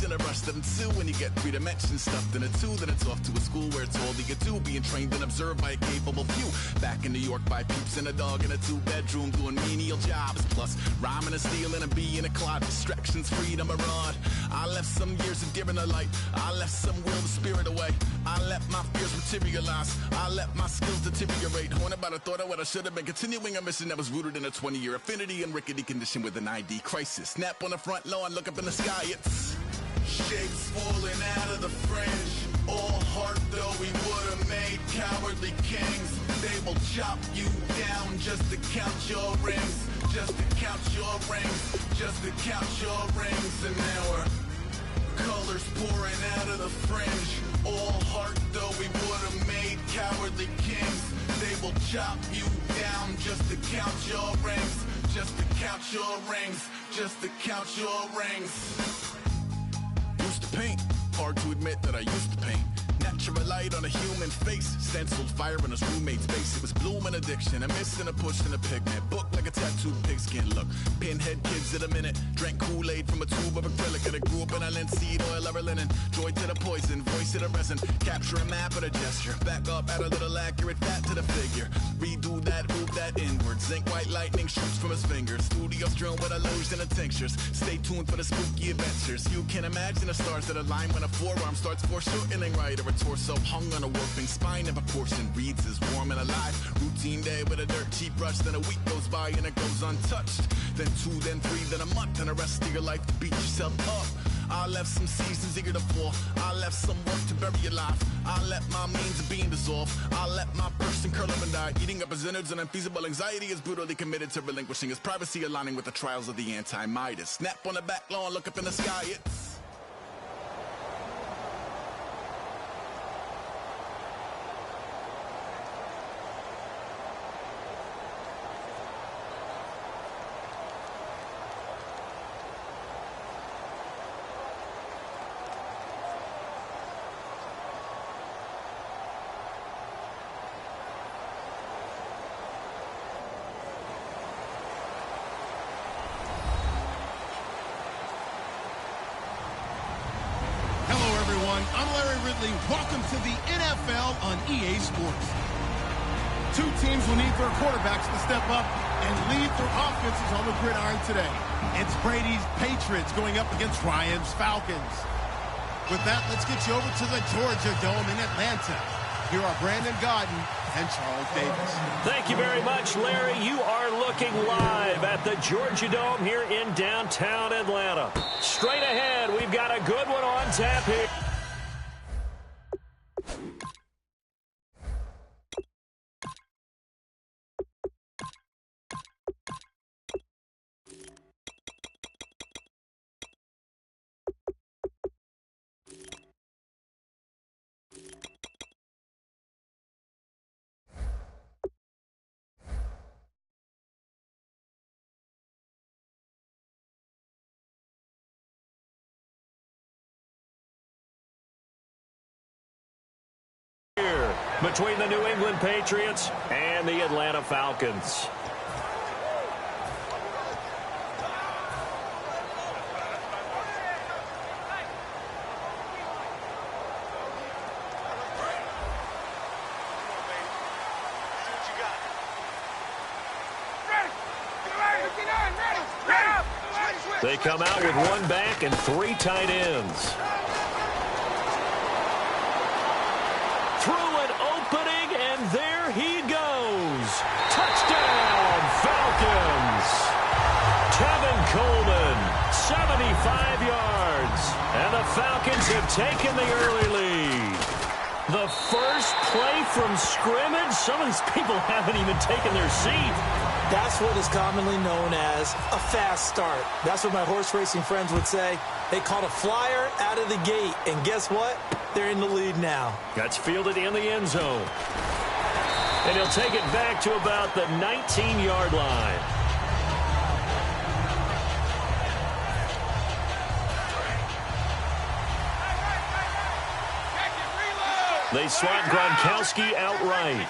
in a rush. Then two, when you get three-dimension stuffed in a two, then it's off to a school where it's all you can do, being trained and observed by a capable few. Back in New York by peeps and a dog in a two-bedroom doing menial jobs, plus rhyming and stealing and being a clod. Distractions, freedom, a rod. I left some years of deer in the light. I left some will, the spirit away. I let my fears materialize. I let my skills deteriorate. Haunted by the thought of what I should have been. Continuing a mission that was rooted in a 20-year affinity and rickety condition with an ID crisis. Snap on the front lawn, look up in the sky. It's shapes falling out of the fringe. All heart though we would have made cowardly kings. They will chop you down just to count your rings. Just to count your rings. Just to count your rings. And now we're colors pouring out of the fringe. All heart though we would have made cowardly kings. They will chop you down just to count your rings. Just to count your rings. Just to count your rings. Used to paint. Hard to admit that I used to paint. Natural light on a human face. Stenciled fire in his roommate's face. It was bloom and addiction. A miss and a push and a pigment. Book like a tattooed pigskin look. Pinhead kids in a minute. Drank Kool-Aid from a tube of acrylic. And I grew up in a linseed oil or a linen. Joy to the poison. Voice to the resin. Capture a map of a gesture. Back up, add a little accurate fat to the figure. Redo that, move that inward. Zinc white lightning shoots from his fingers. Studio strewn with illusion and tinctures. Stay tuned for the spooky adventures. You can imagine the stars that align when a forearm starts foreshortening right, or a torso hung on a warping spine. If a portion reads as warm and alive. Routine day with a dirt cheap brush. Then a week goes by and it goes untouched. Then two, then three, then a month, and the rest of your life to beat yourself up. I left some seasons eager to fall. I left some work to bury alive. I let my means of being dissolved. I let my person curl up and die. Eating up his innards and unfeasible anxiety is brutally committed to relinquishing his privacy, aligning with the trials of the anti-Midas. Snap on the back lawn, look up in the sky. It's welcome to the NFL on EA Sports. Two teams will need their quarterbacks to step up and lead their offenses on the gridiron today. It's Brady's Patriots going up against Ryan's Falcons. With that, let's get you over to the Georgia Dome in Atlanta. Here are Brandon Godden and Charles Davis. Thank you very much, Larry. You are looking live at the Georgia Dome here in downtown Atlanta. Straight ahead, we've got a good one on tap here. Between the New England Patriots and the Atlanta Falcons. They come out with one back and three tight ends. Through an opening, and there he goes. Touchdown, Falcons. Kevin Coleman, 75 yards. And the Falcons have taken the early lead. The first play from scrimmage. Some of these people haven't even taken their seat. That's what is commonly known as a fast start. That's what my horse racing friends would say. They caught a flyer out of the gate, and guess what? They're in the lead now. That's fielded in the end zone. And he'll take it back to about the 19-yard line. They swat Gronkowski outright.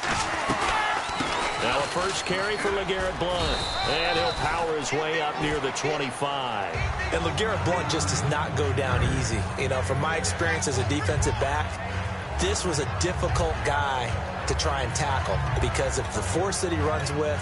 Now a first carry for LeGarrette Blount. And he'll power his way up near the 25. And LeGarrette Blount just does not go down easy. You know, from my experience as a defensive back, this was a difficult guy to try and tackle because of the force that he runs with,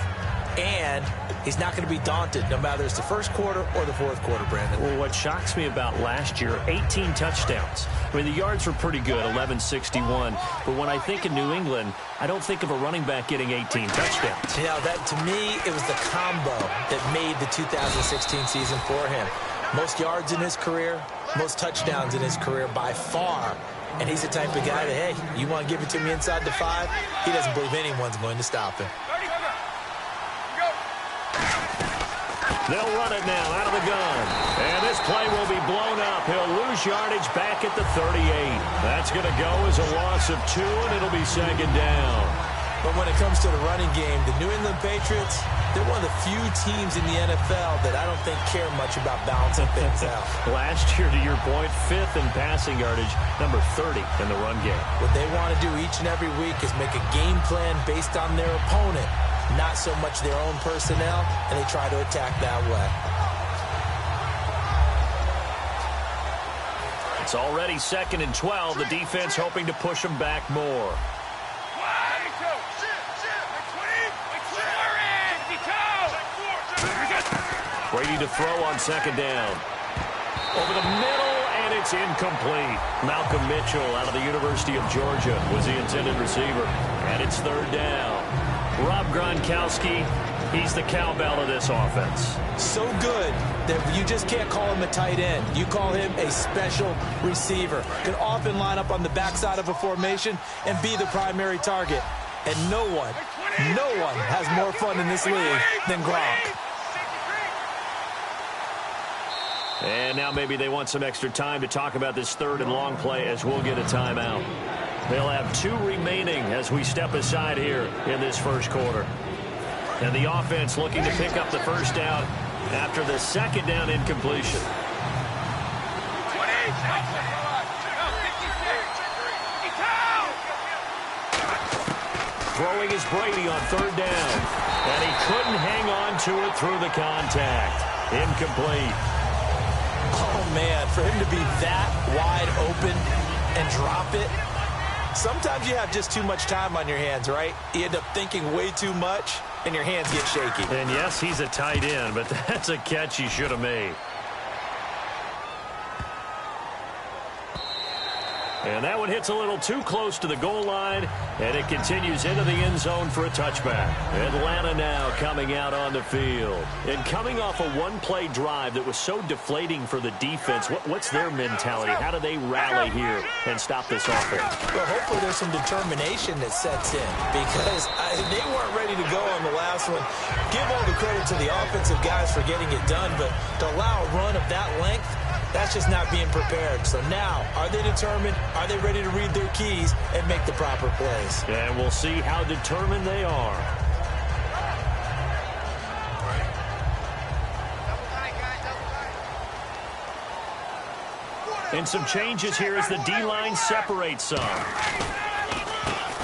and he's not going to be daunted no matter it's the first quarter or the fourth quarter, Brandon. Well, what shocks me about last year, 18 touchdowns. I mean, the yards were pretty good, 1161. But when I think of New England, I don't think of a running back getting 18 touchdowns. You know, that to me, it was the combo that made the 2016 season for him. Most yards in his career, most touchdowns in his career by far. And he's the type of guy that, hey, you want to give it to me inside the 5? He doesn't believe anyone's going to stop him. They'll run it now out of the gun. And this play will be blown up. He'll lose yardage back at the 38. That's going to go as a loss of 2, and it'll be second down. But when it comes to the running game, the New England Patriots, they're one of the few teams in the NFL that I don't think care much about balancing things out. Last year, to your point, 5th in passing yardage, number 30 in the run game. What they want to do each and every week is make a game plan based on their opponent, not so much their own personnel, and they try to attack that way. It's already 2nd and 12. The defense hoping to push them back more. Brady to throw on 2nd down. Over the middle, and it's incomplete. Malcolm Mitchell out of the University of Georgia was the intended receiver. And it's 3rd down. Rob Gronkowski, he's the cowbell of this offense. So good that you just can't call him a tight end. You call him a special receiver. Can often line up on the backside of a formation and be the primary target. And no one has more fun in this league than Gronk. And now maybe they want some extra time to talk about this 3rd and long play as we'll get a timeout. They'll have 2 remaining as we step aside here in this first quarter. And the offense looking to pick up the first down after the 2nd down incompletion. Throwing is Brady on 3rd down. And he couldn't hang on to it through the contact. Incomplete. Oh, man, for him to be that wide open and drop it, sometimes you have just too much time on your hands, right? You end up thinking way too much, and your hands get shaky. And, yes, he's a tight end, but that's a catch he should have made. And that one hits a little too close to the goal line, and it continues into the end zone for a touchback. Atlanta now coming out on the field. And coming off a one-play drive that was so deflating for the defense, what's their mentality? How do they rally here and stop this offense? Well, hopefully there's some determination that sets in because they weren't ready to go on the last one. Give all the credit to the offensive guys for getting it done, but to allow a run of that length, that's just not being prepared. So now, are they determined? Are they ready to read their keys and make the proper plays? And we'll see how determined they are. And some changes here as the D-line separates some.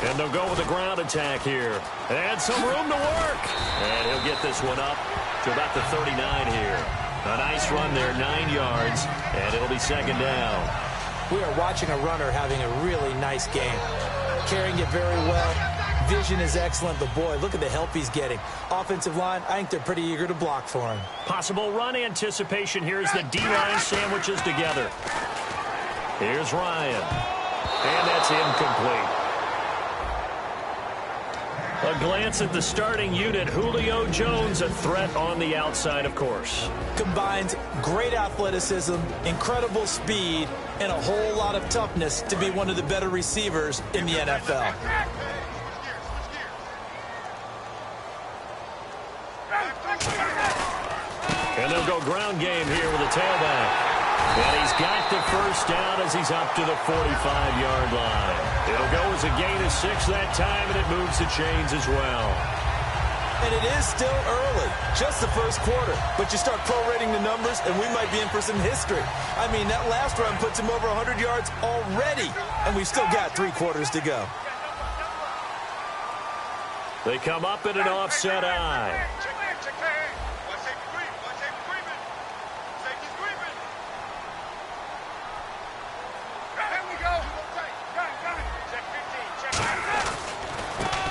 And they'll go with a ground attack here. And some room to work. And he'll get this one up to about the 39 here. A nice run there, 9 yards, and it'll be 2nd down. We are watching a runner having a really nice game. Carrying it very well. Vision is excellent, but boy, look at the help he's getting. Offensive line, I think they're pretty eager to block for him. Possible run anticipation here as the D-line sandwiches together. Here's Ryan. And that's incomplete. A glance at the starting unit. Julio Jones, a threat on the outside, of course. Combines great athleticism, incredible speed, and a whole lot of toughness to be one of the better receivers in the NFL. And they'll go ground game here with a tailback. And he's got the first down as he's up to the 45-yard line. It'll go as a gain of 6 that time, and it moves the chains as well. And it is still early, just the first quarter. But you start prorating the numbers, and we might be in for some history. I mean, that last run puts him over 100 yards already, and we've still got 3 quarters to go. They come up in an offset eye.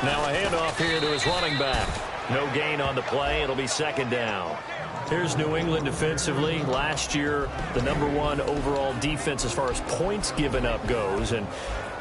Now a handoff here to his running back. No gain on the play. It'll be second down. Here's New England defensively. Last year, the #1 overall defense as far as points given up goes. And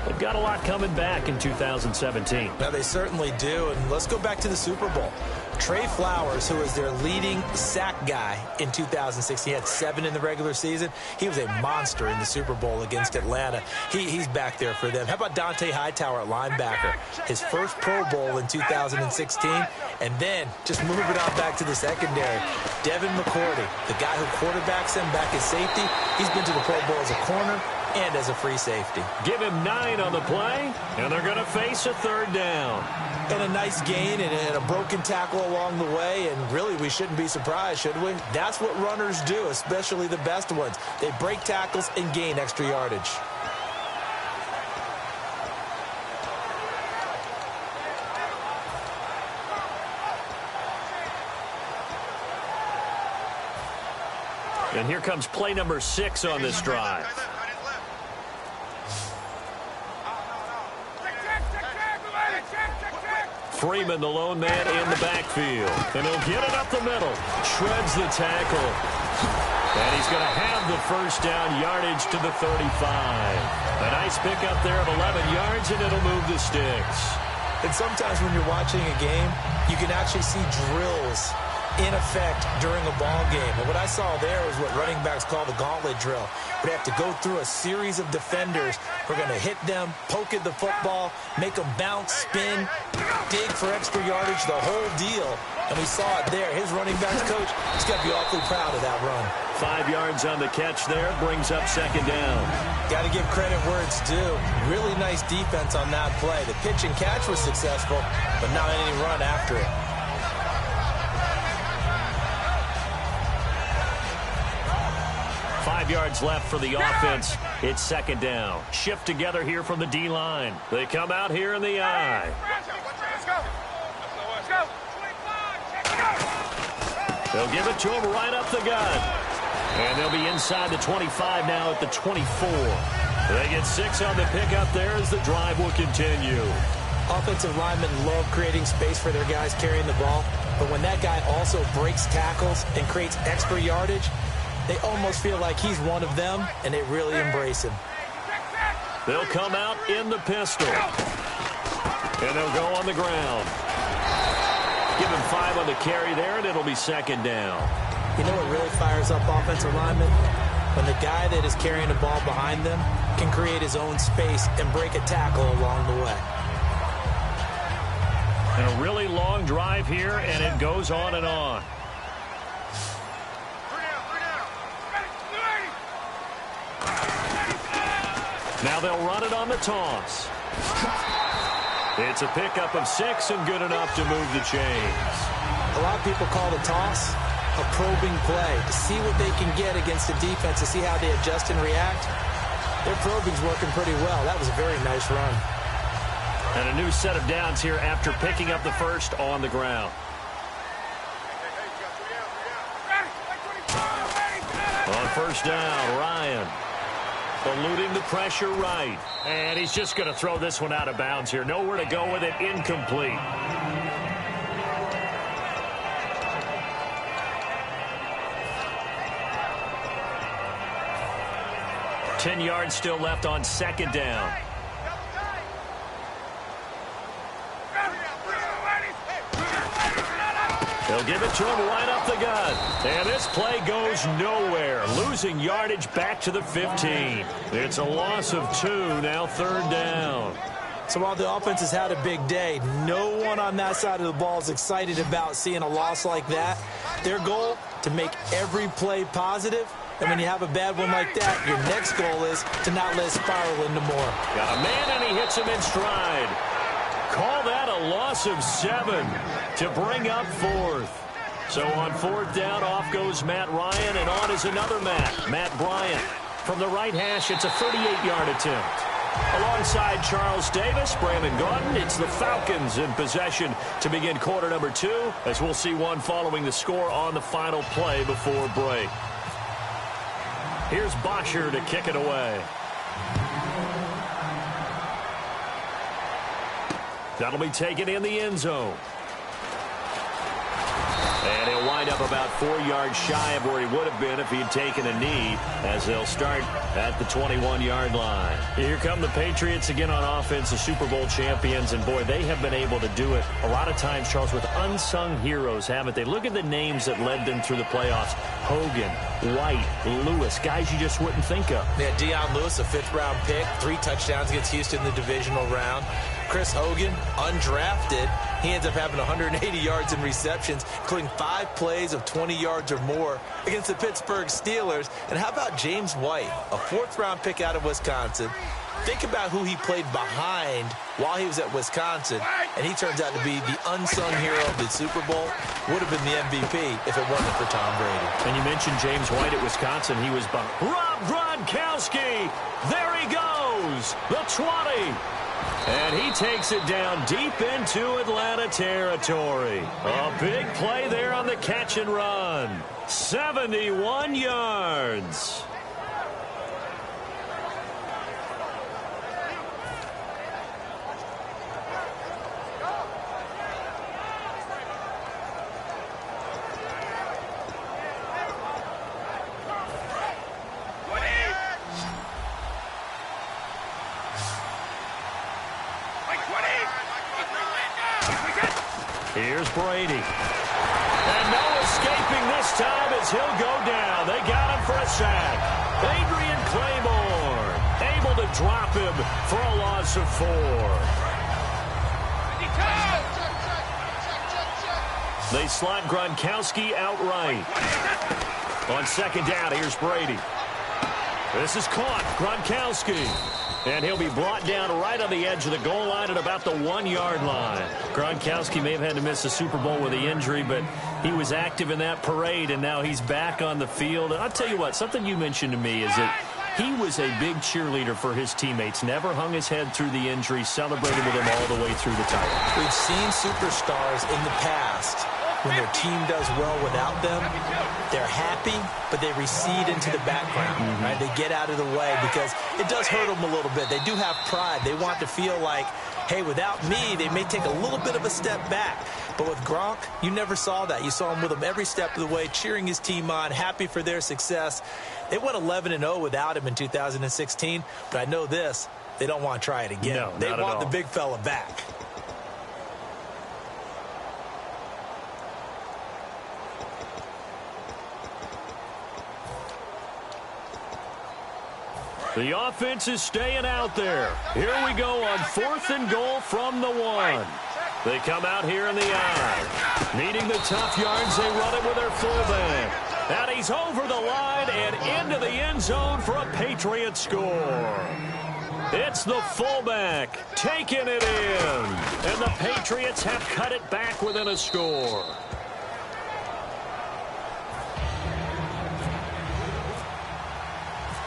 they've got a lot coming back in 2017. Now, they certainly do. And let's go back to the Super Bowl. Trey Flowers, who was their leading sack guy in 2016, had 7 in the regular season. He was a monster in the Super Bowl against Atlanta. He's back there for them. How about Dante Hightower at linebacker? His first Pro Bowl in 2016. And then, just moving on back to the secondary, Devin McCourty, the guy who quarterbacks him back as safety. He's been to the Pro Bowl as a corner and as a free safety. Give him 9 on the play, and they're going to face a third down. And a nice gain and a broken tackle along the way, and really we shouldn't be surprised, should we? That's what runners do, especially the best ones. They break tackles and gain extra yardage. And here comes play number 6 on this drive. Freeman, the lone man in the backfield. And he'll get it up the middle. Shreds the tackle. And he's going to have the first down, yardage to the 35. A nice pickup there of 11 yards, and it'll move the sticks. And sometimes when you're watching a game, you can actually see drills in effect during a ball game. And what I saw there was what running backs call the gauntlet drill. We have to go through a series of defenders. We're going to hit them, poke at the football, make them bounce, spin, dig for extra yardage, the whole deal. And we saw it there. His running backs coach, he's got to be awfully proud of that run. 5 yards on the catch there, brings up second down. Got to give credit where it's due. Really nice defense on that play. The pitch and catch was successful, but not any run after it. 5 yards left for the offense. It's second down. Shift together here from the D-line. They come out here in the eye. They'll give it to him right up the gut. And they'll be inside the 25 now at the 24. They get 6 on the pickup there as the drive will continue. Offensive linemen love creating space for their guys carrying the ball. But when that guy also breaks tackles and creates extra yardage, they almost feel like he's one of them, and they really embrace him. They'll come out in the pistol. And they'll go on the ground. Give him 5 on the carry there, and it'll be second down. You know what really fires up offensive linemen? When the guy that is carrying the ball behind them can create his own space and break a tackle along the way. And a really long drive here, and it goes on and on. Now they'll run it on the toss. It's a pickup of 6 and good enough to move the chains. A lot of people call the toss a probing play to see what they can get against the defense, to see how they adjust and react. Their probing's working pretty well. That was a very nice run. And a new set of downs here after picking up the first on the ground. On first down, Ryan. Eluding the pressure right. And he's just going to throw this one out of bounds here. Nowhere to go with it. Incomplete. Ten yards still left on second down. They'll give it to him right up the gut. And this play goes nowhere. Losing yardage back to the 15. It's a loss of 2, now third down. So while the offense has had a big day, no one on that side of the ball is excited about seeing a loss like that. Their goal, to make every play positive. And when you have a bad one like that, your next goal is to not let it spiral into more. Got a man, and he hits him in stride. Call that a loss of 7 to bring up 4th. So on 4th down, off goes Matt Ryan, and on is another Matt Bryant. From the right hash, it's a 38-yard attempt. Alongside Charles Davis, Brandon Gordon, it's the Falcons in possession to begin quarter number 2, as we'll see one following the score on the final play before break. Here's Bosher to kick it away. That'll be taken in the end zone. And he'll wind up about 4 yards shy of where he would have been if he'd taken a knee, as they'll start at the 21-yard line. Here come the Patriots again on offense, the Super Bowl champions, and boy, they have been able to do it a lot of times, Charles, with unsung heroes, haven't they? Look at the names that led them through the playoffs. Hogan, White, Lewis, guys you just wouldn't think of. Yeah, Deion Lewis, a 5th-round pick, 3 touchdowns against Houston in the divisional round. Chris Hogan, undrafted. He ends up having 180 yards in receptions, including 5 plays of 20 yards or more against the Pittsburgh Steelers. And how about James White, a 4th-round pick out of Wisconsin? Think about who he played behind while he was at Wisconsin, and he turns out to be the unsung hero of the Super Bowl. Would have been the MVP if it wasn't for Tom Brady. And you mentioned James White at Wisconsin. He was behind Rob Gronkowski. There he goes, the 20. And he takes it down deep into Atlanta territory. A big play there on the catch and run. 71 yards. Here's Brady. And no escaping this time as he'll go down. They got him for a sack. Adrian Claiborne able to drop him for a loss of 4. They slot Gronkowski outright. On 2nd down, here's Brady. This is caught. Gronkowski. And he'll be brought down right on the edge of the goal line at about the 1-yard line. Gronkowski may have had to miss the Super Bowl with the injury, but he was active in that parade, and now he's back on the field. And I'll tell you what, something you mentioned to me is that he was a big cheerleader for his teammates, never hung his head through the injury, celebrated with them all the way through the title. We've seen superstars in the past. When their team does well without them, they're happy, but they recede into the background, right? They get out of the way because it does hurt them a little bit. They do have pride. They want to feel like, hey, without me, they may take a little bit of a step back. But with Gronk, you never saw that. You saw him with him every step of the way, cheering his team on, happy for their success. They went 11-0 without him in 2016, but I know this, they don't want to try it again. No, they want the big fella back. The offense is staying out there. Here we go on 4th and goal from the 1. They come out here in the I. Needing the tough yards, they run it with their fullback. And he's over the line and into the end zone for a Patriot score. It's the fullback taking it in. And the Patriots have cut it back within a score.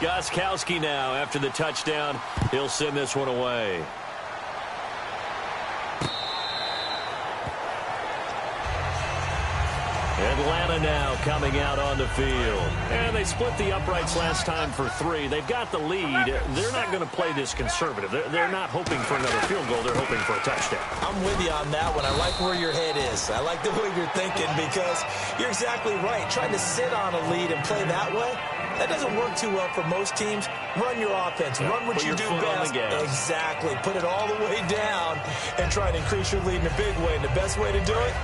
Gostkowski now, after the touchdown, he'll send this one away. Atlanta now coming out on the field. And they split the uprights last time for 3. They've got the lead. They're not going to play this conservative. They're not hoping for another field goal. They're hoping for a touchdown. I'm with you on that one. I like where your head is. I like the way you're thinking because you're exactly right. Trying to sit on a lead and play that way, that doesn't work too well for most teams. Run your offense. Run what you do best. Exactly. Put it all the way down and try to increase your lead in a big way. And the best way to do it,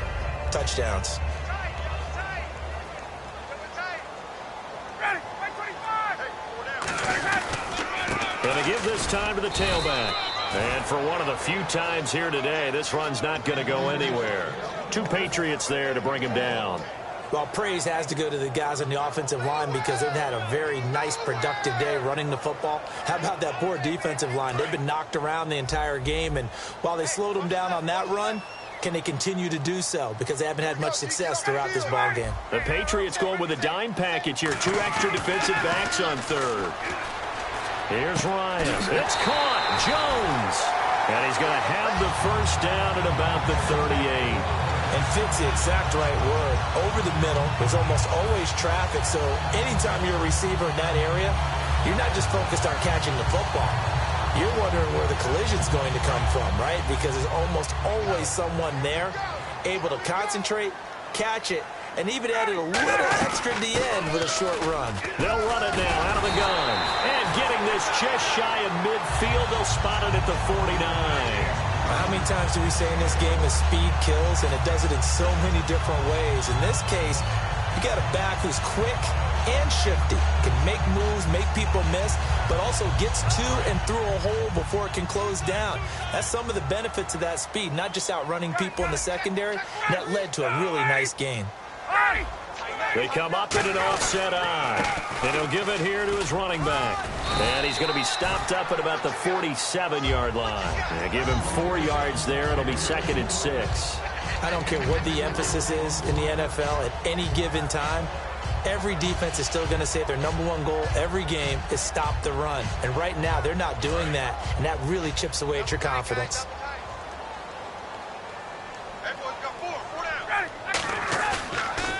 touchdowns. Going to give this time to the tailback. And for one of the few times here today, this run's not going to go anywhere. 2 Patriots there to bring him down. Well, praise has to go to the guys on the offensive line because they've had a very nice, productive day running the football. How about that poor defensive line? They've been knocked around the entire game, and while they slowed them down on that run, can they continue to do so? Because they haven't had much success throughout this ball game. The Patriots going with a dime package here. 2 extra defensive backs on 3rd. Here's Ryan. It's caught. Jones. And he's going to have the first down at about the 38. And fits the exact right word. Over the middle, there's almost always traffic, so anytime you're a receiver in that area, you're not just focused on catching the football. You're wondering where the collision's going to come from, right? Because there's almost always someone there able to concentrate, catch it, and even added a little extra at the end with a short run. They'll run it now out of the gun. And getting this just shy of midfield, they'll spot it at the 49. How many times do we say in this game that speed kills, and it does it in so many different ways? In this case, you got a back who's quick and shifty, can make moves, make people miss, but also gets to and through a hole before it can close down. That's some of the benefits of that speed, not just outrunning people in the secondary. That led to a really nice gain. They come up in an offset eye. And he'll give it here to his running back. And he's going to be stopped up at about the 47-yard line. And give him 4 yards there. It'll be 2nd and 6. I don't care what the emphasis is in the NFL at any given time. Every defense is still going to say their #1 goal every game is stop the run. And right now, they're not doing that. And that really chips away at your confidence.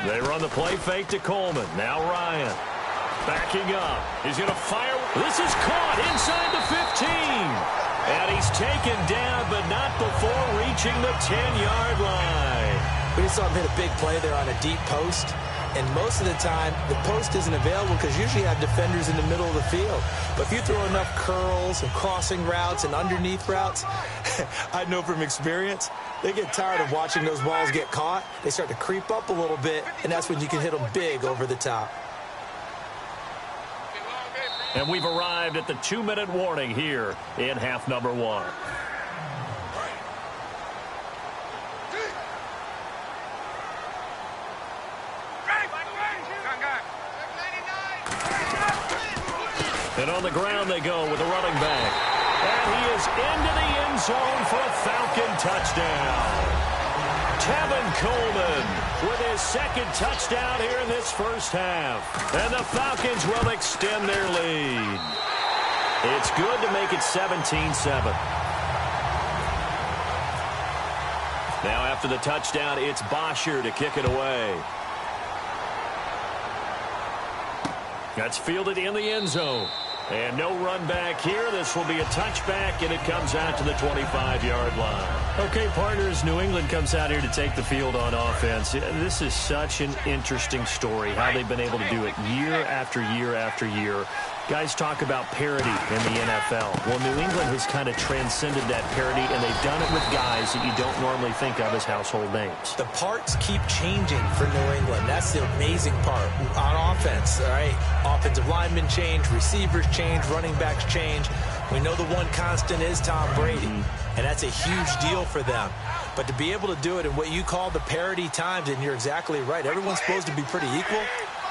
They run the play fake to Coleman. Now Ryan. Backing up. He's going to fire. This is caught inside the 15. And he's taken down, but not before reaching the 10-yard line. We just saw him hit a big play there on a deep post. And most of the time, the post isn't available because usually you have defenders in the middle of the field. But if you throw enough curls and crossing routes and underneath routes, I know from experience, they get tired of watching those balls get caught. They start to creep up a little bit, and that's when you can hit them big over the top. And we've arrived at the 2-minute warning here in half number 1. And on the ground they go with the running back. And he is into the end zone for a Falcon touchdown. Tevin Coleman with his 2nd touchdown here in this first half. And the Falcons will extend their lead. It's good to make it 17-7. Now after the touchdown, it's Bosher to kick it away. That's fielded in the end zone. And no run back here. This will be a touchback, and it comes out to the 25-yard line. Okay, partners, New England comes out here to take the field on offense. This is such an interesting story, how they've been able to do it year after year after year. Guys talk about parity in the NFL. Well, New England has kind of transcended that parity, and they've done it with guys that you don't normally think of as household names. The parts keep changing for New England. That's the amazing part. On offense, all right, offensive linemen change, receivers change, running backs change. We know the one constant is Tom Brady, and that's a huge deal for them. But to be able to do it in what you call the parity times, and you're exactly right, everyone's supposed to be pretty equal.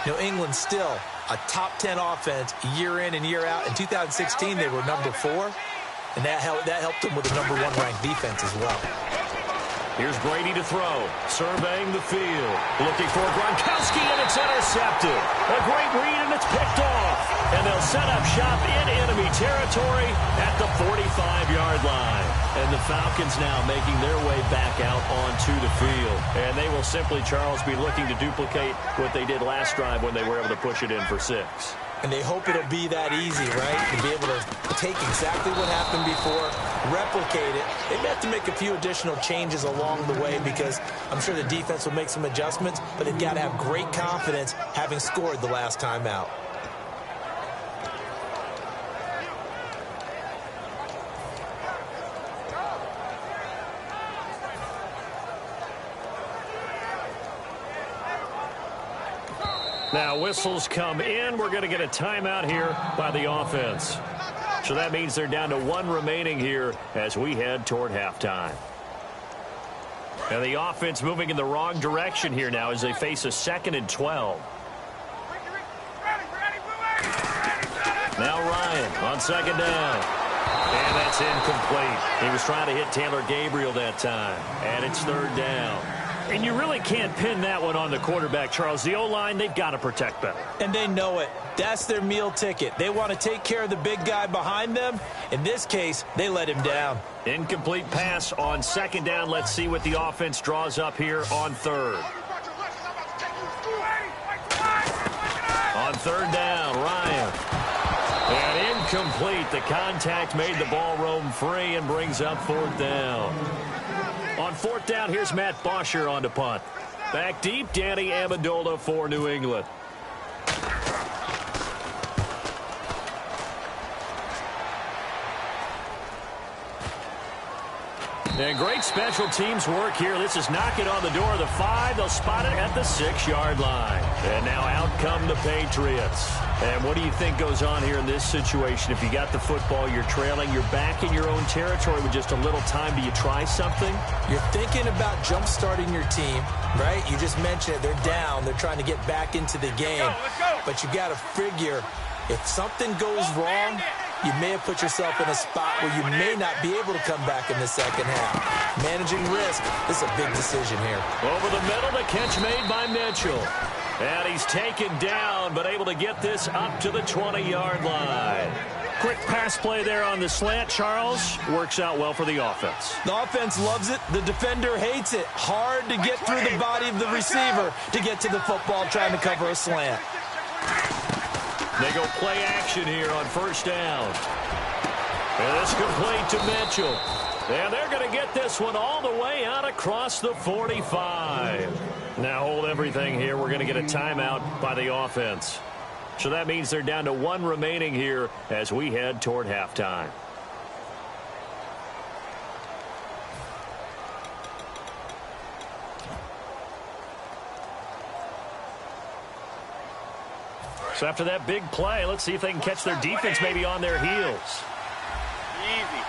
New England still a top 10 offense year in and year out. In 2016, they were #4, and that helped them with a #1 ranked defense as well. Here's Brady to throw, surveying the field, looking for Gronkowski, and it's intercepted. A great read, and it's picked off. And they'll set up shop in enemy territory at the 45-yard line. And the Falcons now making their way back out onto the field. And they will simply, Charles, be looking to duplicate what they did last drive when they were able to push it in for 6. And they hope it'll be that easy, right? To be able to take exactly what happened before, replicate it. They may have to make a few additional changes along the way because I'm sure the defense will make some adjustments, but they've got to have great confidence having scored the last time out. Now whistles come in. We're going to get a timeout here by the offense. So that means they're down to 1 remaining here as we head toward halftime. And the offense moving in the wrong direction here now as they face a 2nd and 12. Now Ryan on 2nd down. And that's incomplete. He was trying to hit Taylor Gabriel that time. And it's 3rd down. And you really can't pin that one on the quarterback, Charles. The O-line, they've got to protect better. And they know it. That's their meal ticket. They want to take care of the big guy behind them. In this case, they let him down. Incomplete pass on second down. Let's see what the offense draws up here on third. On third down, Ryan. And incomplete. The contact made the ball roam free and brings up fourth down. On fourth down, here's Matt Bosher on to punt. Back deep, Danny Amendola for New England. And great special teams work here. This is knocking on the door of the 5. They'll spot it at the 6-yard line. And now out come the Patriots. And what do you think goes on here in this situation? If you got the football, you're trailing, you're back in your own territory with just a little time. Do you try something? You're thinking about jump-starting your team, right? You just mentioned it. They're down. They're trying to get back into the game. But you got to figure if something goes wrong, you may have put yourself in a spot where you may not be able to come back in the second half. Managing risk is a big decision here. Over the middle, the catch made by Mitchell. And he's taken down, but able to get this up to the 20-yard line. Quick pass play there on the slant, Charles. Works out well for the offense. The offense loves it. The defender hates it. Hard to get through the body of the receiver to get to the football trying to cover a slant. They go play action here on first down. And it's complete to Mitchell. And they're going to get this one all the way out across the 45. Now hold everything here. We're going to get a timeout by the offense. So that means they're down to 1 remaining here as we head toward halftime. So after that big play, let's see if they can catch their defense maybe on their heels. Easy.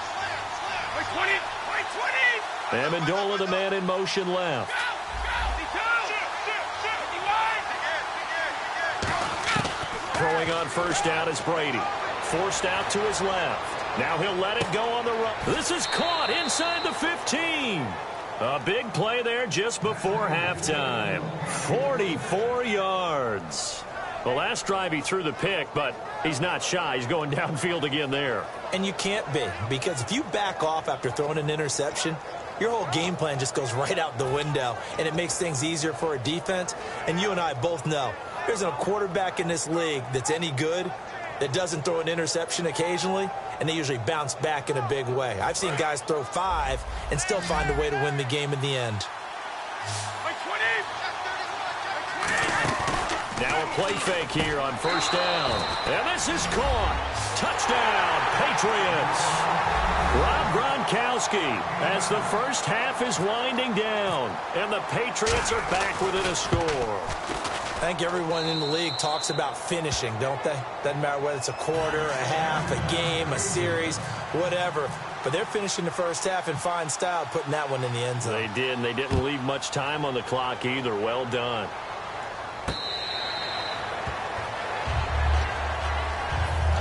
Amendola, the man in motion left. Throwing on first down is Brady. Forced out to his left. Now he'll let it go on the run. This is caught inside the 15. A big play there just before halftime. 44 yards. The last drive he threw the pick, but he's not shy. He's going downfield again there. And you can't be, because if you back off after throwing an interception, your whole game plan just goes right out the window, and it makes things easier for a defense. And you and I both know there's a quarterback in this league that's any good that doesn't throw an interception occasionally, and they usually bounce back in a big way. I've seen guys throw 5 and still find a way to win the game in the end. Now a play fake here on first down. And this is caught. Touchdown, Patriots. Rob Gronkowski as the first half is winding down. And the Patriots are back within a score. I think everyone in the league talks about finishing, don't they? Doesn't matter whether it's a quarter, a half, a game, a series, whatever. But they're finishing the first half in fine style, putting that one in the end zone. They did, and they didn't leave much time on the clock either. Well done.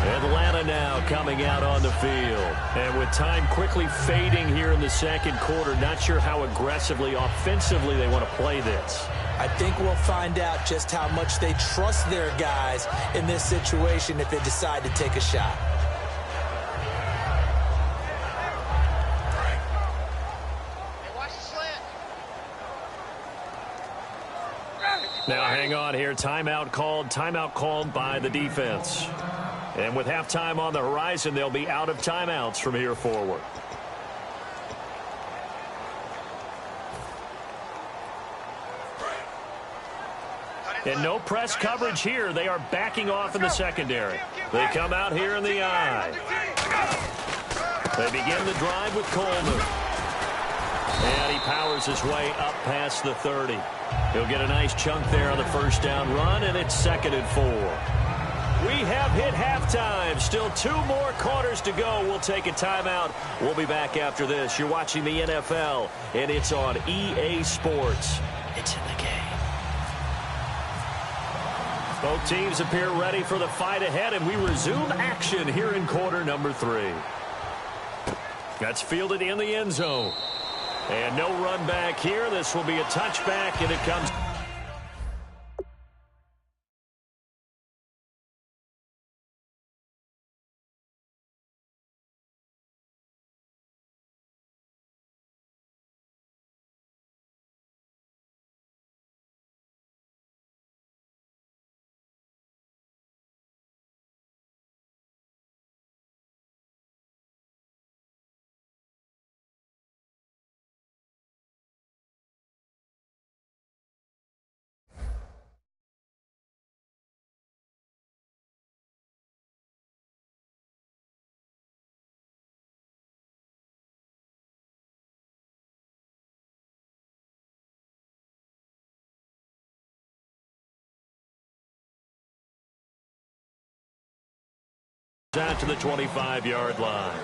Atlanta now coming out on the field. And with time quickly fading here in the second quarter, not sure how aggressively, offensively they want to play this. I think we'll find out just how much they trust their guys in this situation if they decide to take a shot. Now hang on here. Timeout called by the defense. And with halftime on the horizon, they'll be out of timeouts from here forward. And no press coverage here. They are backing off in the secondary. They come out here in the I. They begin the drive with Coleman. And he powers his way up past the 30. He'll get a nice chunk there on the first down run, and it's 2nd and 4. We have hit halftime. Still 2 more quarters to go. We'll take a timeout. We'll be back after this. You're watching the NFL, and it's on EA Sports. It's in the game. Both teams appear ready for the fight ahead, and we resume action here in quarter number 3. That's fielded in the end zone. And no run back here. This will be a touchback, and it comes. Out to the 25-yard line.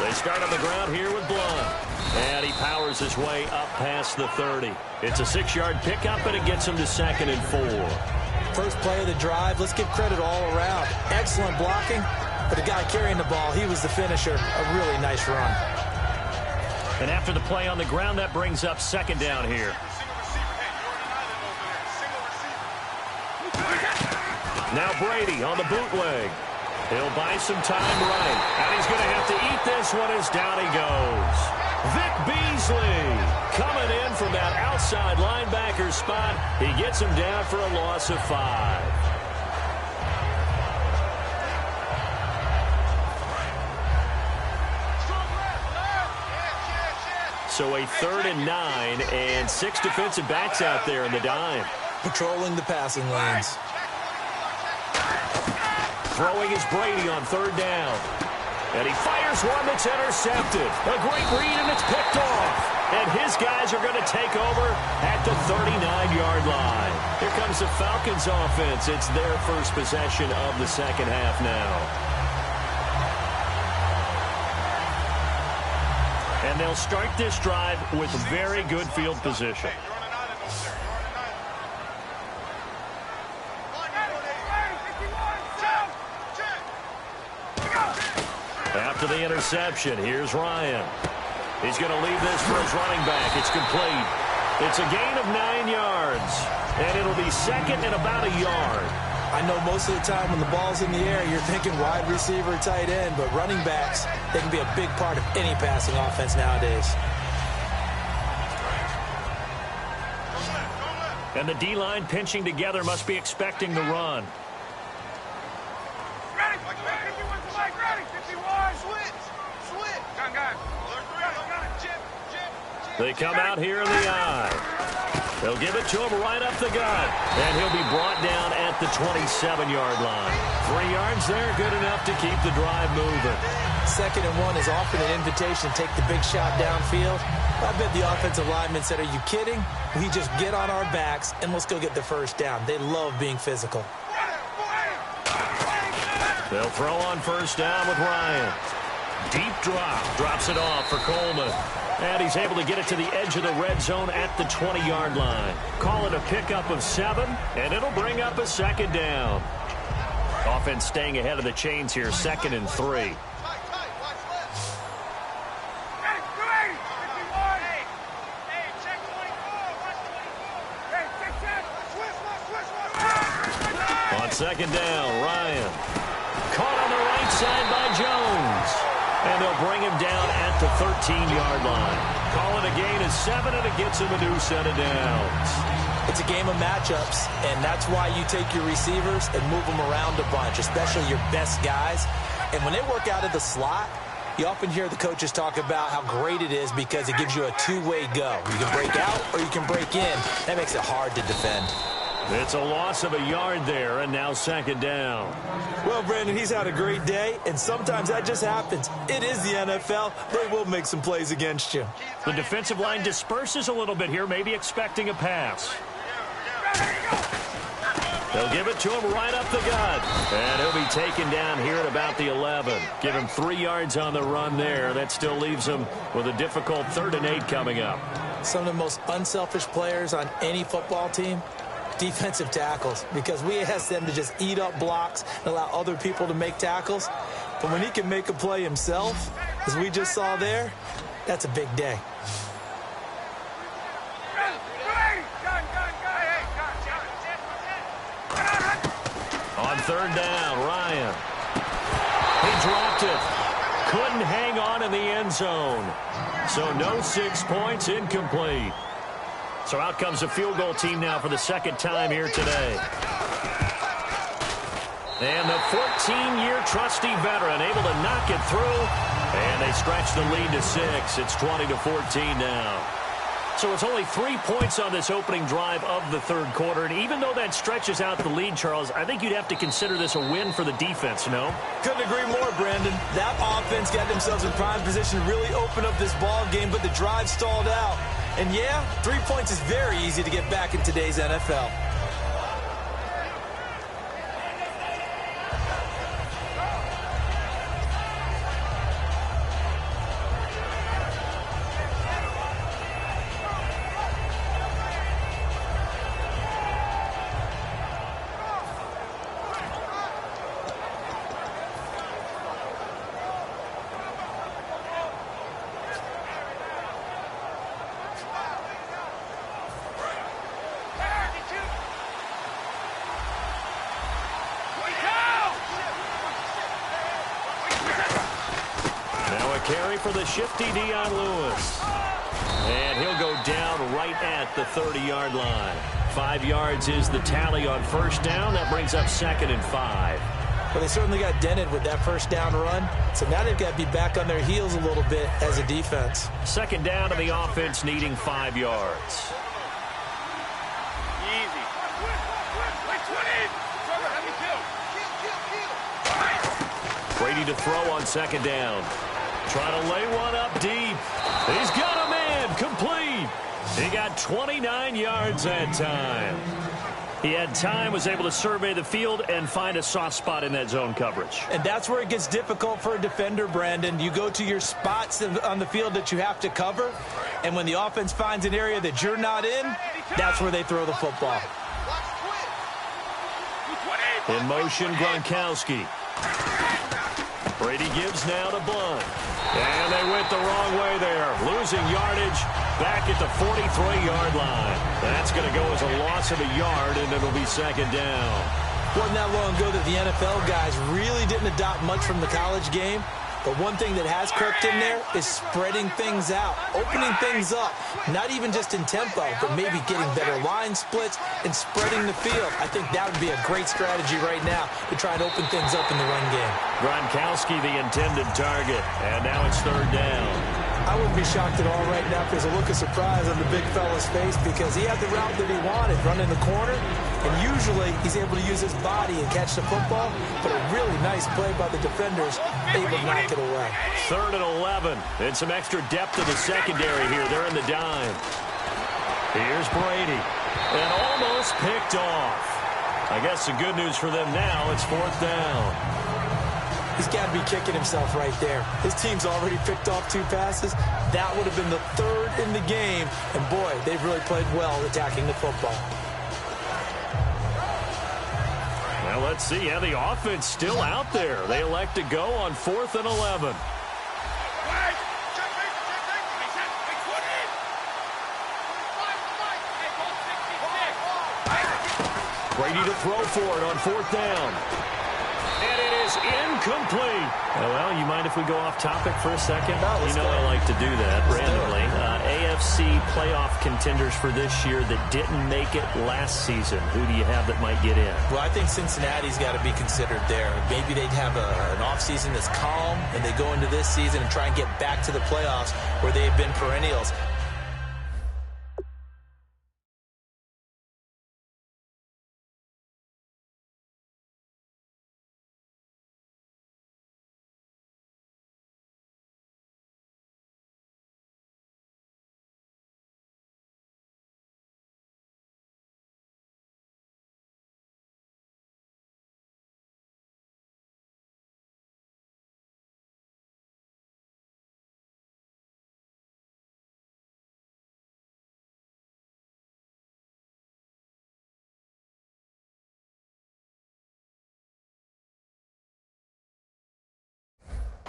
They start on the ground here with Blunt. And he powers his way up past the 30. It's a 6-yard pickup, and it gets him to 2nd and 4. First play of the drive. Let's give credit all around. Excellent blocking. But the guy carrying the ball, he was the finisher. A really nice run. And after the play on the ground, that brings up 2nd down here. Now Brady on the bootleg. He'll buy some time right. And he's going to have to eat this one as down he goes. Vic Beasley coming in from that outside linebacker spot. He gets him down for a loss of 5. So a 3rd and 9 and 6 defensive backs out there in the dime. Patrolling the passing lanes. Throwing is Brady on 3rd down. And he fires one that's intercepted. A great read, and it's picked off. And his guys are going to take over at the 39-yard line. Here comes the Falcons offense. It's their first possession of the second half now. And they'll start this drive with very good field position. After the interception, here's Ryan. He's going to leave this for his running back. It's complete. It's a gain of 9 yards, and it'll be 2nd and about a yard. I know most of the time when the ball's in the air, you're thinking wide receiver, tight end, but running backs, they can be a big part of any passing offense nowadays. And the D-line pinching together must be expecting the run. They come out here in the eye. They'll give it to him right up the gut. And he'll be brought down at the 27-yard line. 3 yards there, good enough to keep the drive moving. 2nd and 1 is often an invitation to take the big shot downfield. I bet the offensive linemen said, are you kidding? We just get on our backs and let's go get the first down. They love being physical. They'll throw on 1st down with Ryan. Deep drop. Drops it off for Coleman. And he's able to get it to the edge of the red zone at the 20-yard line. Call it a pickup of 7, and it'll bring up a 2nd down. Offense staying ahead of the chains here, 2nd and 3. On 2nd down, Ryan. Caught on the right side by Jones. And they'll bring him down at the 13-yard line. Call it a gain of 7, and it gets him a new set of downs. It's a game of matchups, and that's why you take your receivers and move them around a bunch, especially your best guys. And when they work out of the slot, you often hear the coaches talk about how great it is because it gives you a two-way go. You can break out or you can break in. That makes it hard to defend. It's a loss of a yard there, and now 2nd down. Well, Brandon, he's had a great day, and sometimes that just happens. It is the NFL. They will make some plays against you. The defensive line disperses a little bit here, maybe expecting a pass. They'll give it to him right up the gut. And he'll be taken down here at about the 11. Give him 3 yards on the run there. That still leaves him with a difficult 3rd and 8 coming up. Some of the most unselfish players on any football team, defensive tackles, because we ask them to just eat up blocks and allow other people to make tackles. But when he can make a play himself, as we just saw there, that's a big day. On 3rd down, Ryan. He dropped it. Couldn't hang on in the end zone. So no 6 points, incomplete. So out comes a field goal team now for the 2nd time here today. And the 14-year trusty veteran able to knock it through. And they stretch the lead to 6. It's 20-14 now. So it's only 3 points on this opening drive of the 3rd quarter. And even though that stretches out the lead, Charles, I think you'd have to consider this a win for the defense, no? Couldn't agree more, Brandon. That offense got themselves in prime position to really open up this ball game, but the drive stalled out. And yeah, 3 points is very easy to get back in today's NFL. Carry for the shifty Dion Lewis. And he'll go down right at the 30-yard line. 5 yards is the tally on 1st down. That brings up 2nd and 5. Well, they certainly got dented with that 1st down run. So now they've got to be back on their heels a little bit as a defense. 2nd down to the offense needing 5 yards. Easy. Brady to throw on 2nd down. Trying to lay one up deep. He's got a man. Complete. He got 29 yards that time. He had time, was able to survey the field and find a soft spot in that zone coverage. And that's where it gets difficult for a defender, Brandon. You go to your spots on the field that you have to cover, and when the offense finds an area that you're not in, that's where they throw the football. In motion, Gronkowski. Brady gives now to Blunt. And they went the wrong way there. Losing yardage back at the 43-yard line. That's going to go as a loss of a yard, and it'll be 2nd down. Wasn't that long ago that the NFL guys really didn't adopt much from the college game. But one thing that has crept in there is spreading things out, opening things up, not even just in tempo, but maybe getting better line splits and spreading the field. I think that would be a great strategy right now to try and open things up in the run game. Gronkowski, the intended target, and now it's 3rd down. I wouldn't be shocked at all right now if there's a look of surprise on the big fella's face because he had the route that he wanted, running the corner, and usually he's able to use his body and catch the football, but a really nice play by the defenders, able to knock it away. 3rd and 11, and some extra depth to the secondary here. They're in the dime. Here's Brady, and almost picked off. I guess the good news for them now, it's 4th down. He's got to be kicking himself right there. His team's already picked off 2 passes. That would have been the 3rd in the game. And, boy, they've really played well attacking the football. Well, let's see. Yeah, the offense still out there. They elect to go on 4th and 11. Brady to throw for it on 4th down. And it is incomplete. Well, you mind if we go off topic for a second? No, you know I like to do that randomly. AFC playoff contenders for this year that didn't make it last season. Who do you have that might get in? Well, I think Cincinnati's got to be considered there. Maybe they'd have an offseason that's calm, and they go into this season and try and get back to the playoffs where they've been perennials.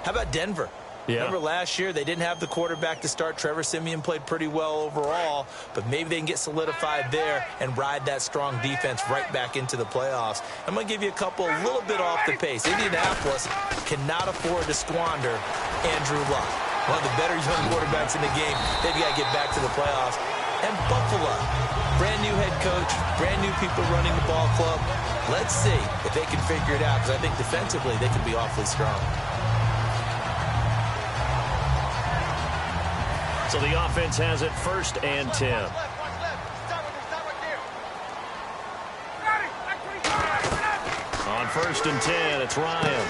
How about Denver? Yeah. Remember last year, they didn't have the quarterback to start. Trevor Siemian played pretty well overall, but maybe they can get solidified there and ride that strong defense right back into the playoffs. I'm going to give you a couple a little bit off the pace. Indianapolis cannot afford to squander Andrew Luck, one of the better young quarterbacks in the game. They've got to get back to the playoffs. And Buffalo, brand new head coach, brand new people running the ball club. Let's see if they can figure it out, because I think defensively they can be awfully strong. So the offense has it 1st and 10. On 1st and 10, it's Ryan.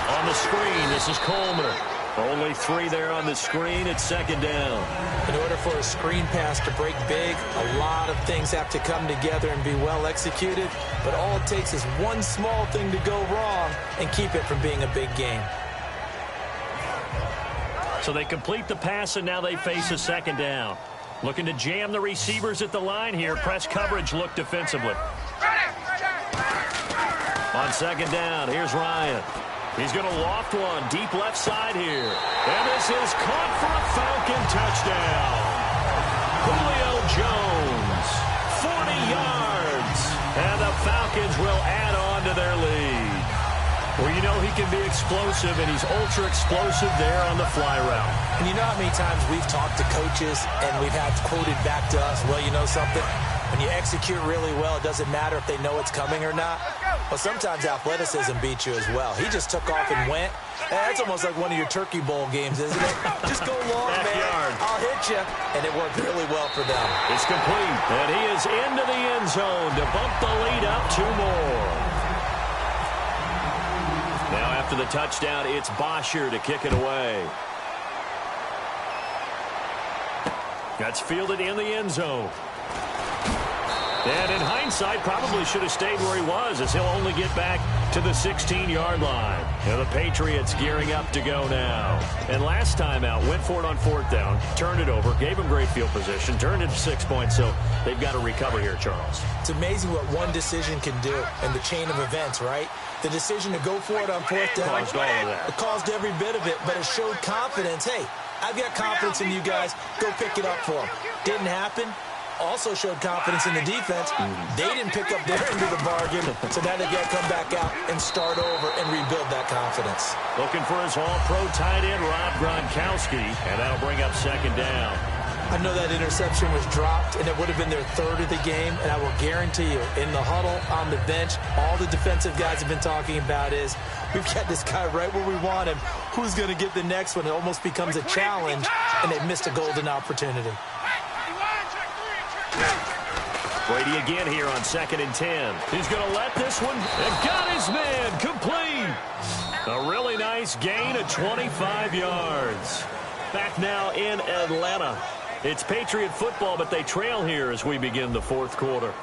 On the screen, this is Coleman. Only 3 there on the screen. It's 2nd down. In order for a screen pass to break big, a lot of things have to come together and be well executed. But all it takes is one small thing to go wrong and keep it from being a big game. So they complete the pass, and now they face a 2nd down. Looking to jam the receivers at the line here. Press coverage look defensively. On 2nd down, here's Ryan. He's going to loft one deep left side here. And this is caught for a Falcon touchdown. Julio Jones, 40 yards. And the Falcons will add on to their lead. Well, you know he can be explosive, and he's ultra-explosive there on the fly route. And you know how many times we've talked to coaches and we've had quoted back to us, well, you know something? When you execute really well, it doesn't matter if they know it's coming or not. Well, sometimes athleticism beats you as well. He just took off and went. That's almost like one of your Turkey Bowl games, isn't it? Just go long, man. I'll hit you. And it worked really well for them. It's complete, and he is into the end zone to bump the lead up 2 more. Now after the touchdown, it's Bosher to kick it away. That's fielded in the end zone. And in hindsight, probably should have stayed where he was, as he'll only get back to the 16-yard line. And the Patriots gearing up to go now. And last time out, went for it on 4th down, turned it over, gave him great field position, turned it to 6 points, so they've got to recover here, Charles. It's amazing what one decision can do in the chain of events, right? The decision to go for it on 4th down. Caused all of that. It caused every bit of it, but it showed confidence. Hey, I've got confidence in you guys. Go pick it up for them. Didn't happen. Also showed confidence in the defense. They didn't pick up their end of the bargain, so now they've got to come back out and start over and rebuild that confidence. Looking for his all-pro tight end, Rob Gronkowski, and that'll bring up 2nd down. I know that interception was dropped, and it would have been their 3rd of the game, and I will guarantee you, in the huddle, on the bench, all the defensive guys have been talking about is, we've got this guy right where we want him. Who's going to get the next one? It almost becomes a challenge, and they've missed a golden opportunity. Brady again here on 2nd and 10. He's going to let this one, and got his man complete. A really nice gain of 25 yards. Back now in Atlanta. It's Patriot football, but they trail here as we begin the 4th quarter.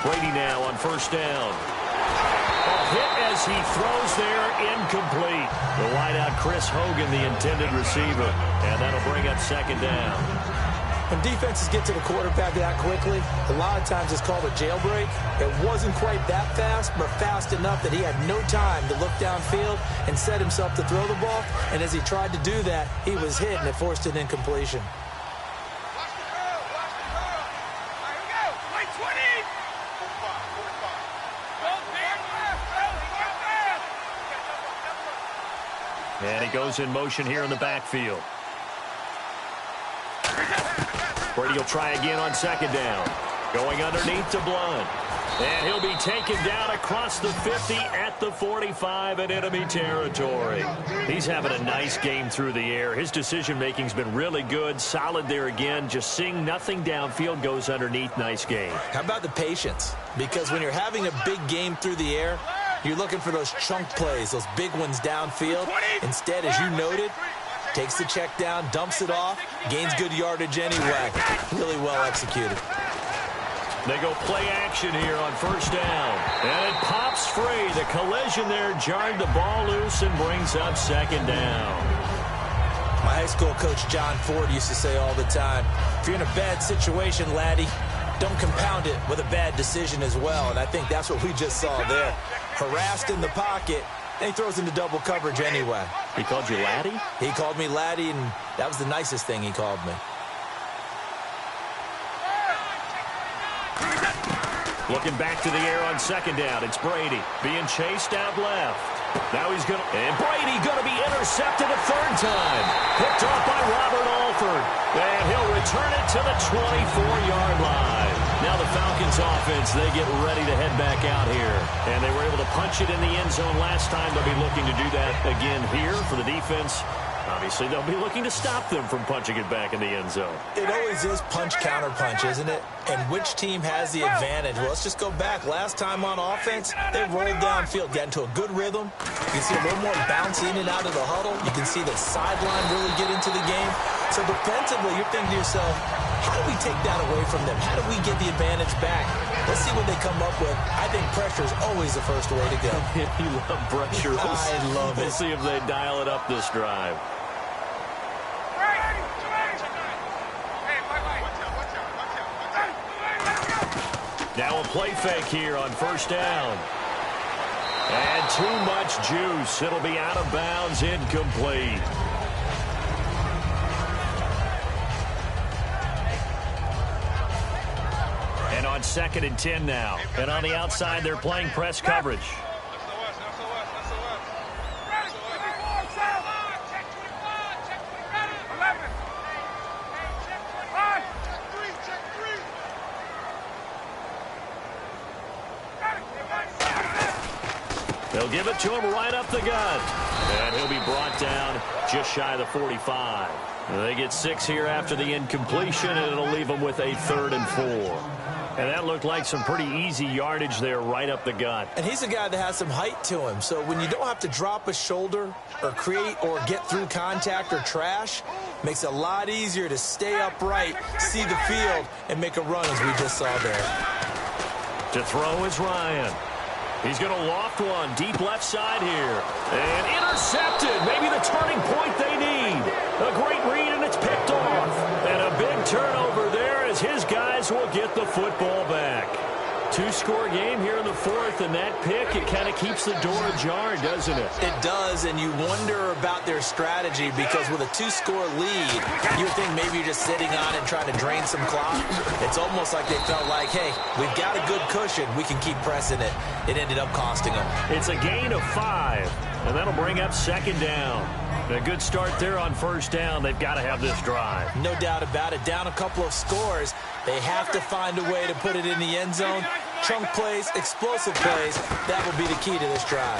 Brady now on 1st down. A hit as he throws there, incomplete. The wideout Chris Hogan, the intended receiver, and that'll bring up 2nd down. When defenses get to the quarterback that quickly, a lot of times it's called a jailbreak. It wasn't quite that fast, but fast enough that he had no time to look downfield and set himself to throw the ball. And as he tried to do that, he was hit, and it forced an incompletion. And he goes in motion here in the backfield. Brady will try again on 2nd down. Going underneath to Blunt. And he'll be taken down across the 50 at the 45 in enemy territory. He's having a nice game through the air. His decision-making's been really good. Solid there again. Just seeing nothing downfield, goes underneath. Nice game. How about the patience? Because when you're having a big game through the air, you're looking for those chunk plays, those big ones downfield. Instead, as you noted, takes the check down, dumps it off, gains good yardage anyway. Really well executed. They go play action here on 1st down. And it pops free. The collision there jarred the ball loose and brings up 2nd down. My high school coach John Ford used to say all the time, if you're in a bad situation, laddie, don't compound it with a bad decision as well. And I think that's what we just saw there. Harassed in the pocket, and he throws into double coverage anyway. He called you laddie? He called me laddie, and that was the nicest thing he called me. Looking back to the air on second down. It's Brady being chased out left. Now he's going to... And Brady going to be intercepted a third time. Picked off by Robert Alford. And he'll return it to the 24-yard line. Now the Falcons offense, they get ready to head back out here. And they were able to punch it in the end zone last time. They'll be looking to do that again here for the defense. Obviously, they'll be looking to stop them from punching it back in the end zone. It always is punch-counter-punch, isn't it? And which team has the advantage? Well, let's just go back. Last time on offense, they rolled downfield, got into a good rhythm. You can see a little more bounce in and out of the huddle. You can see the sideline really get into the game. So defensively, you're thinking to yourself, how do we take that away from them? How do we get the advantage back? Let's see what they come up with. I think pressure is always the first way to go. You love pressure. I love it. We'll see if they dial it up this drive. Now a play fake here on first down. And too much juice. It'll be out of bounds, incomplete. And on 2nd and 10 now. And on the outside, they're playing press coverage. They'll give it to him right up the gut. And he'll be brought down just shy of the 45. They get 6 here after the incompletion, and it'll leave them with a 3rd and 4. And that looked like some pretty easy yardage there right up the gut. And he's a guy that has some height to him. So when you don't have to drop a shoulder or create or get through contact or trash, makes it a lot easier to stay upright, see the field, and make a run as we just saw there. To throw is Ryan. He's going to loft one deep left side here. And intercepted. Maybe the turning point they need. A great read, and it's picked off. And a big turnover there as his guys will get the football back. 2-score game here in the 4th, and that pick, it kind of keeps the door ajar, doesn't it? It does, and you wonder about their strategy because with a 2-score lead, you would think maybe you're just sitting on it trying to drain some clock. It's almost like they felt like, hey, we've got a good cushion. We can keep pressing it. It ended up costing them. It's a gain of 5, and that'll bring up 2nd down. A good start there on 1st down. They've got to have this drive. No doubt about it. Down a couple of scores. They have to find a way to put it in the end zone. Chunk plays, explosive plays. That will be the key to this drive.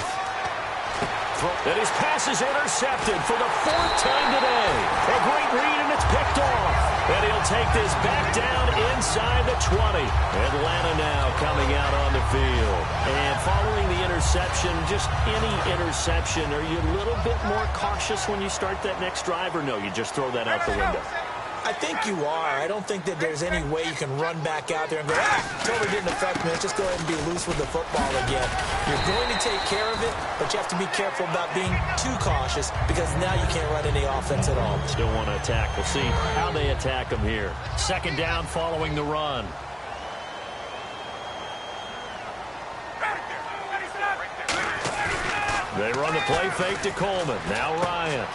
And his pass is intercepted for the 4th time today. A great read, and it's picked off. And he'll take this back down inside the 20. Atlanta now coming out on the field. And following the interception, just any interception, are you a little bit more cautious when you start that next drive, or no, you just throw that out the window? I think you are. I don't think that there's any way you can run back out there and go, totally didn't affect me. Let's just go ahead and be loose with the football again. You're going to take care of it, but you have to be careful about being too cautious because now you can't run any offense at all. Still want to attack. We'll see how they attack them here. 2nd down following the run. They run the play fake to Coleman. Now Ryan.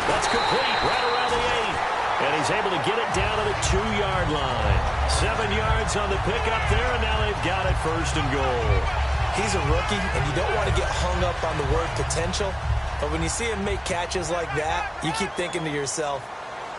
That's complete right around the 8. And he's able to get it down to the 2-yard line. 7 yards on the pickup there, and now they've got it 1st and goal. He's a rookie, and you don't want to get hung up on the word potential. But when you see him make catches like that, you keep thinking to yourself,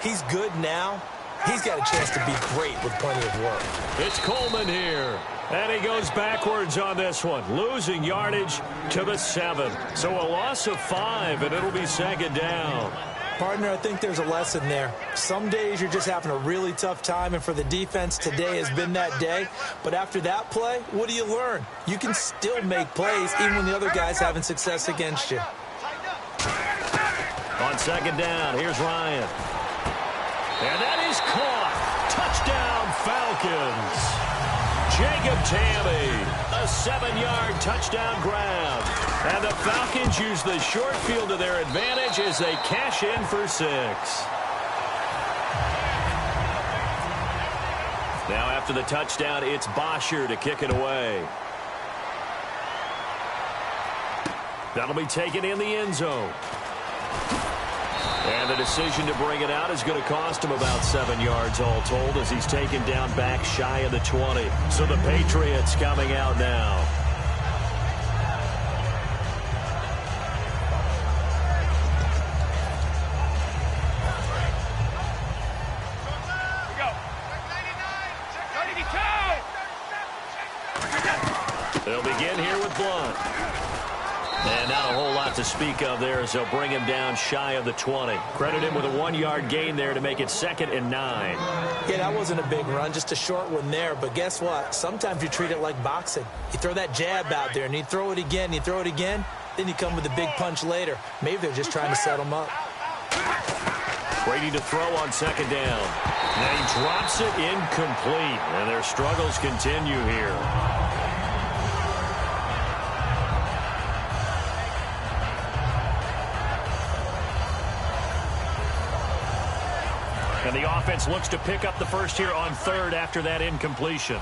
he's good now. He's got a chance to be great with plenty of work. It's Coleman here. And he goes backwards on this one, losing yardage to the 7. So a loss of 5, and it'll be 2nd down. Partner, I think there's a lesson there. Some days you're just having a really tough time, and for the defense, today has been that day. But after that play, what do you learn? You can still make plays even when the other guy's having success against you. On 2nd down, here's Ryan. And that is caught. Touchdown, Falcons. Jacob Tamme, a 7-yard touchdown grab. And the Falcons use the short field to their advantage as they cash in for 6. Now after the touchdown, it's Bosher to kick it away. That'll be taken in the end zone. And the decision to bring it out is going to cost him about 7 yards all told as he's taken down back shy of the 20. So the Patriots coming out now. They'll begin here with Blunt. And not a whole lot to speak of there as they'll bring him down shy of the 20. Credit him with a 1-yard gain there to make it 2nd and 9. Yeah, that wasn't a big run, just a short one there. But guess what? Sometimes you treat it like boxing. You throw that jab out there, and you throw it again, you throw it again, then you come with a big punch later. Maybe they're just trying to set him up. Brady to throw on 2nd down. And he drops it incomplete, and their struggles continue here. And the offense looks to pick up the first here on 3rd after that incompletion.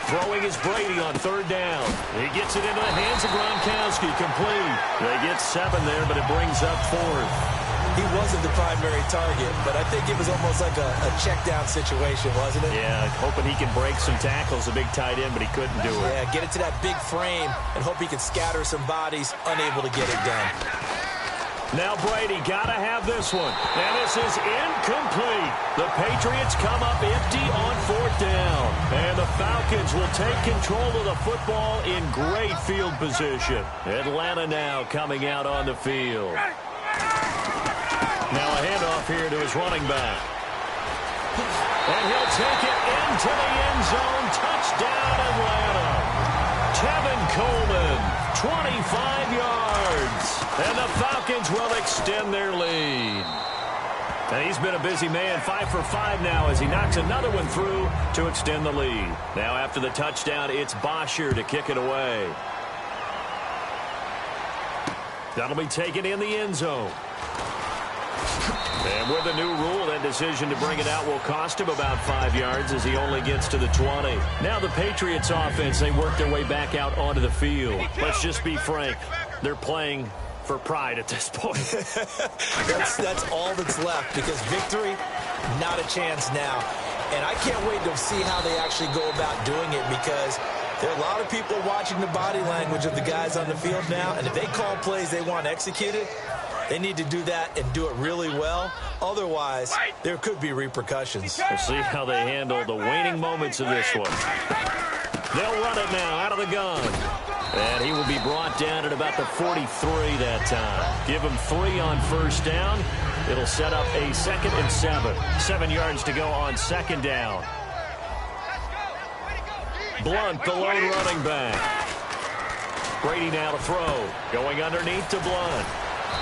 Throwing is Brady on 3rd down. He gets it into the hands of Gronkowski. Complete. They get 7 there, but it brings up 4th. He wasn't the primary target, but I think it was almost like a check down situation, wasn't it? Yeah, hoping he can break some tackles, a big tight end, but he couldn't do it. Yeah, get it to that big frame and hope he can scatter some bodies, unable to get it done. Now Brady got to have this one. And this is incomplete. The Patriots come up empty on 4th down. And the Falcons will take control of the football in great field position. Atlanta now coming out on the field. Now a handoff here to his running back. And he'll take it into the end zone. Touchdown Atlanta. Tevin Coleman, 25 yards. And the Falcons will extend their lead. And he's been a busy man, 5 for 5 now as he knocks another one through to extend the lead. Now after the touchdown, it's Bosher to kick it away. That'll be taken in the end zone. And with the new rule, that decision to bring it out will cost him about 5 yards as he only gets to the 20. Now the Patriots offense, they work their way back out onto the field. Let's just be frank. They're playing for pride at this point. That's all that's left because victory, not a chance now. And I can't wait to see how they actually go about doing it because there are a lot of people watching the body language of the guys on the field now. And if they call plays they want executed, they need to do that and do it really well. Otherwise, there could be repercussions. We'll see how they handle the waning moments of this one. They'll run it now out of the gun. And he will be brought down at about the 43 that time. Give him 3 on 1st down. It'll set up a 2nd and 7. 7 yards to go on 2nd down. Blunt, the lone running back. Brady now to throw. Going underneath to Blunt.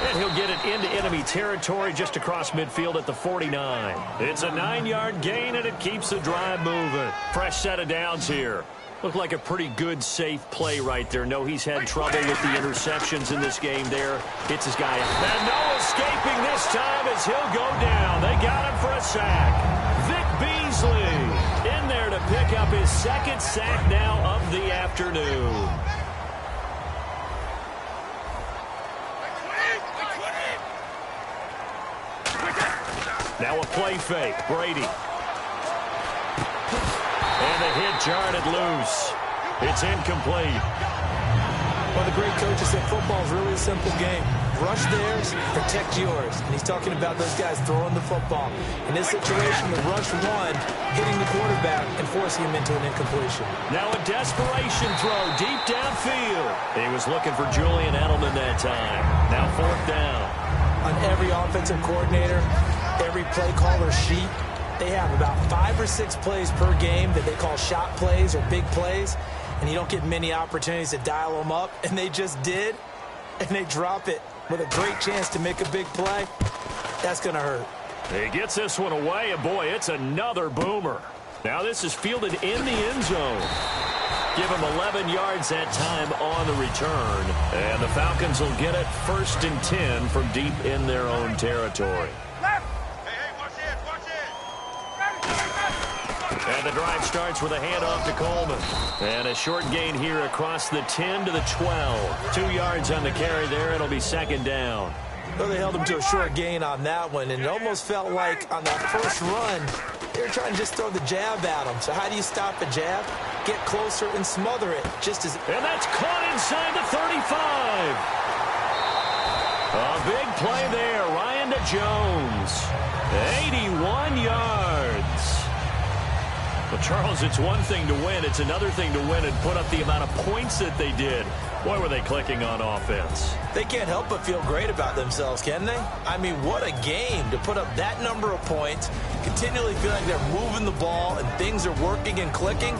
And he'll get it into enemy territory just across midfield at the 49. It's a 9-yard gain, and it keeps the drive moving. Fresh set of downs here. Looked like a pretty good, safe play right there. No, he's had trouble with the interceptions in this game there. Hits his guy. And no escaping this time as he'll go down. They got him for a sack. Vic Beasley in there to pick up his 2nd sack now of the afternoon. Now a play fake. Brady. And the hit jarred it loose. It's incomplete. Well, the great coach said football's really a simple game. Rush theirs, protect yours. And he's talking about those guys throwing the football. In this situation, with rush 1, hitting the quarterback and forcing him into an incompletion. Now a desperation throw deep downfield. He was looking for Julian Edelman that time. Now 4th down. On every offensive coordinator, every play caller sheet, they have about 5 or 6 plays per game that they call shot plays or big plays, and you don't get many opportunities to dial them up, and they just did, and they drop it with a great chance to make a big play. That's going to hurt. He gets this one away, and boy, it's another boomer. Now this is fielded in the end zone. Give him 11 yards that time on the return. And the Falcons will get it 1st and 10 from deep in their own territory. And the drive starts with a handoff to Coleman. And a short gain here across the 10 to the 12. 2 yards on the carry there. It'll be 2nd down. Well, they held him to a short gain on that one, and it almost felt like on that first run, they were trying to just throw the jab at him. So how do you stop a jab? Get closer and smother it. And that's caught inside the 35. A big play there. Ryan to Jones. 81 yards. Well, Charles, it's one thing to win. It's another thing to win and put up the amount of points that they did. Boy, were they clicking on offense. They can't help but feel great about themselves, can they? I mean, what a game to put up that number of points, continually feel like they're moving the ball and things are working and clicking.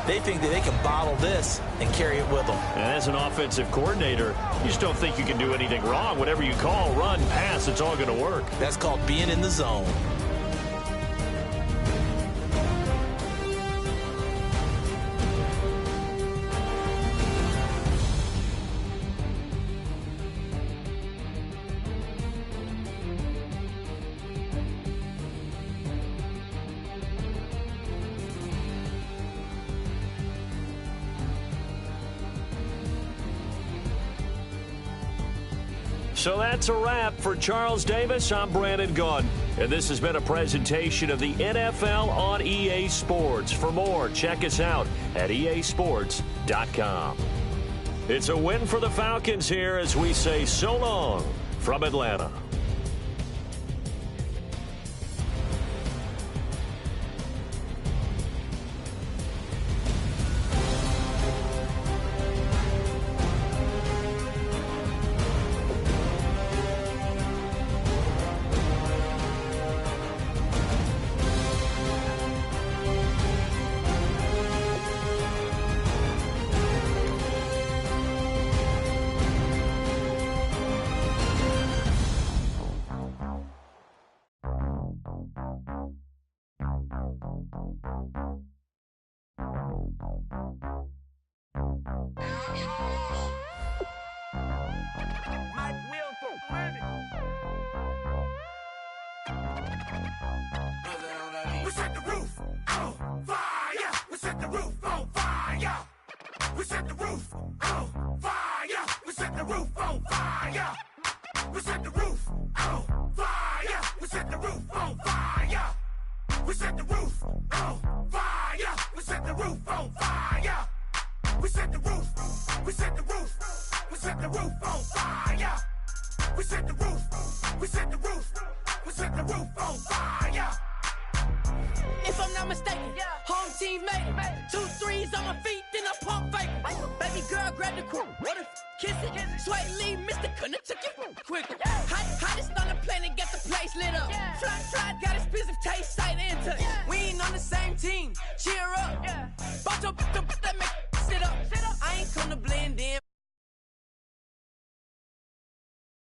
They think that they can bottle this and carry it with them. And as an offensive coordinator, you just don't think you can do anything wrong. Whatever you call, run, pass, it's all going to work. That's called being in the zone. So that's a wrap for Charles Davis. I'm Brandon Gaudin, and this has been a presentation of the NFL on EA Sports. For more, check us out at easports.com. It's a win for the Falcons here as we say so long from Atlanta. We set the roof on fire. We set the roof on fire. We set the roof on fire. We set the roof on fire. We set the roof on fire. We set the roof on fire. We set the roof on fire. We set the roof on fire. We set the roof. We set the roof. We set the roof on fire. We set the roof. We set the roof. We set the roof on fire. If I'm not mistaken, home team made it. 2 threes on my feet, then I pump fake. Baby girl, grab the crew. Kiss it. Sway Lee, Mr. Couldn't took it quicker. Hottest on the planet, got the place lit up. Fly, got expensive taste, sight and touch. We ain't on the same team. Cheer up. Bunch up, that make sit up. I ain't come to blend in.